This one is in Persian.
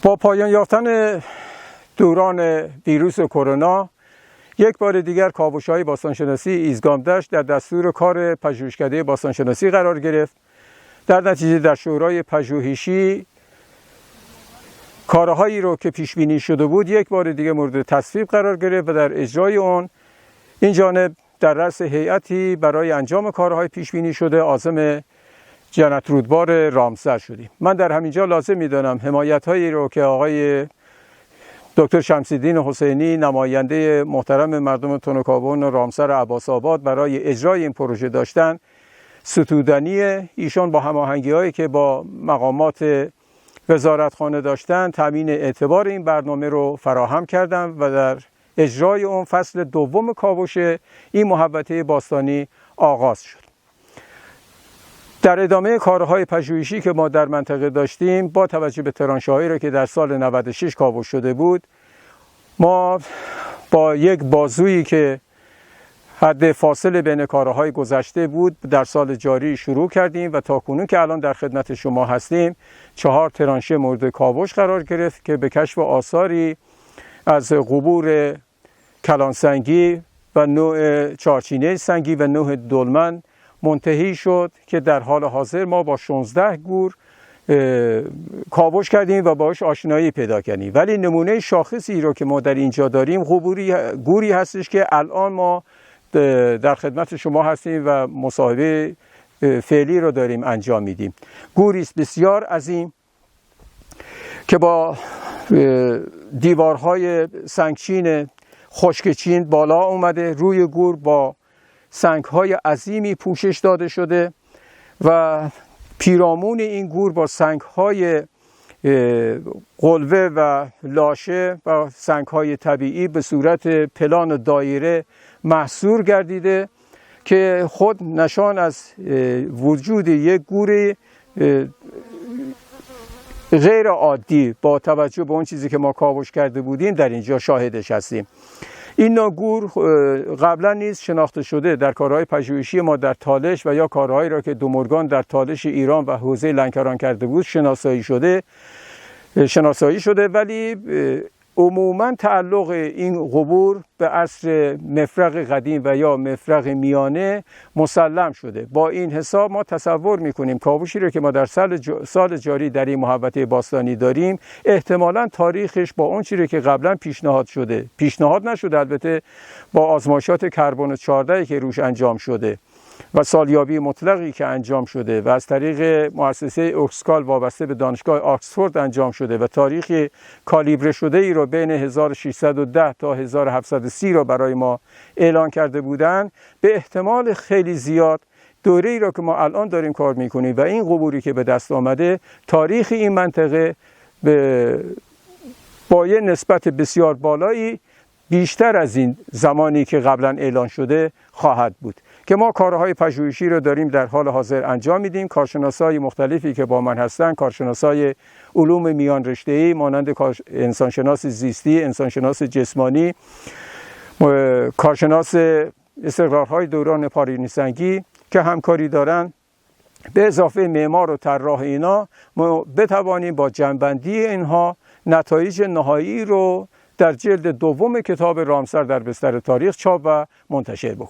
با پایان یافتن دوران ویروس کرونا، یک بار دیگر کاوش‌های باستانشناسی ایزگامدشت در دستور کار پژوهشکده باستانشناسی قرار گرفت. در نتیجه در شورای پژوهشی کارهایی رو که پیش بینی شده بود یک بار دیگه مورد تصویب قرار گرفت و در اجرای اون این جانب در رأس هیئتی برای انجام کارهای پیش بینی شده عازم جنت رودبار رامسر شدیم. من در همینجا لازم می‌دانم حمایت‌هایی رو که آقای دکتر شمس‌الدین حسینی نماینده محترم مردم تنکابون و رامسر عباس آباد برای اجرای این پروژه داشتن ستودنی ایشان با هماهنگی‌هایی که با مقامات وزارتخانه داشتن تامین اعتبار این برنامه رو فراهم کردن و در اجرای اون فصل دوم کاوش این محوطه باستانی آغاز شد. در ادامه کارهای پژوهشی که ما در منطقه داشتیم با توجه به ترانشه‌هایی را که در سال 96 کاوش شده بود، ما با یک بازویی که حد فاصله بین کارهای گذشته بود در سال جاری شروع کردیم و تاکنون که الان در خدمت شما هستیم 4 ترانشه مورد کاوش قرار گرفت که به کشف آثاری از قبور کلانسنگی و نوع چارچینه سنگی و نوع دلمن منتهی شد که در حال حاضر ما با 16 گور کاوش کردیم و باهاش آشنایی پیدا کردیم. ولی نمونه شاخصی رو که ما در اینجا داریم گوری هستش که الان ما در خدمت شما هستیم و مصاحبه فعلی رو داریم انجام میدیم. گوری است بسیار عظیم که با دیوارهای سنگچین خشکچین بالا اومده، روی گور با سنگ‌های عظیمی پوشش داده شده و پیرامون این گور با سنگ‌های قلوه و لاشه و سنگ‌های طبیعی به صورت پلان دایره محصور گردیده که خود نشان از وجود یک گور غیر عادی با توجه به اون چیزی که ما کاوش کرده بودیم در اینجا شاهدش هستیم. این نوع گور قبلا نیز شناخته شده در کارهای پژوهشی ما در تالش و یا کارهایی را که دومرگان در تالش ایران و حوزه لنکران کرده بود شناسایی شده ولی عموما تعلق این قبور به عصر مفرق قدیم و یا مفرق میانه مسلم شده. با این حساب ما تصور میکنیم کاوشی رو که ما در سال جاری در این محوطه باستانی داریم احتمالاً تاریخش با اون چیزی که قبلا پیشنهاد نشده، البته با آزمایشات کربن 14 که روش انجام شده و سالیابی مطلقی که انجام شده و از طریق مؤسسه اوکسکال وابسته به دانشگاه آکسفورد انجام شده و تاریخ کالیبره شده ای رو بین 1610 تا 1730 را برای ما اعلان کرده بودند، به احتمال خیلی زیاد دوره‌ای را که ما الان داریم کار میکنیم و این قبوری که به دست آمده تاریخ این منطقه با یه نسبت بسیار بالایی بیشتر از این زمانی که قبلا اعلان شده خواهد بود که ما کارهای پژوهشی رو داریم در حال حاضر انجام میدیم. کارشناسای مختلفی که با من هستن، کارشناسای علوم میان رشته‌ای مانند انسانشناس زیستی، انسانشناس جسمانی، کارشناس استقرارهای دوران پارینی سنگی که همکاری دارن، به اضافه معمار و طراح اینا، ما بتوانیم با جمع‌بندی اینها نتایج نهایی رو در جلد دوم کتاب رامسر در بستر تاریخ چاپ و منتشر بکنیم.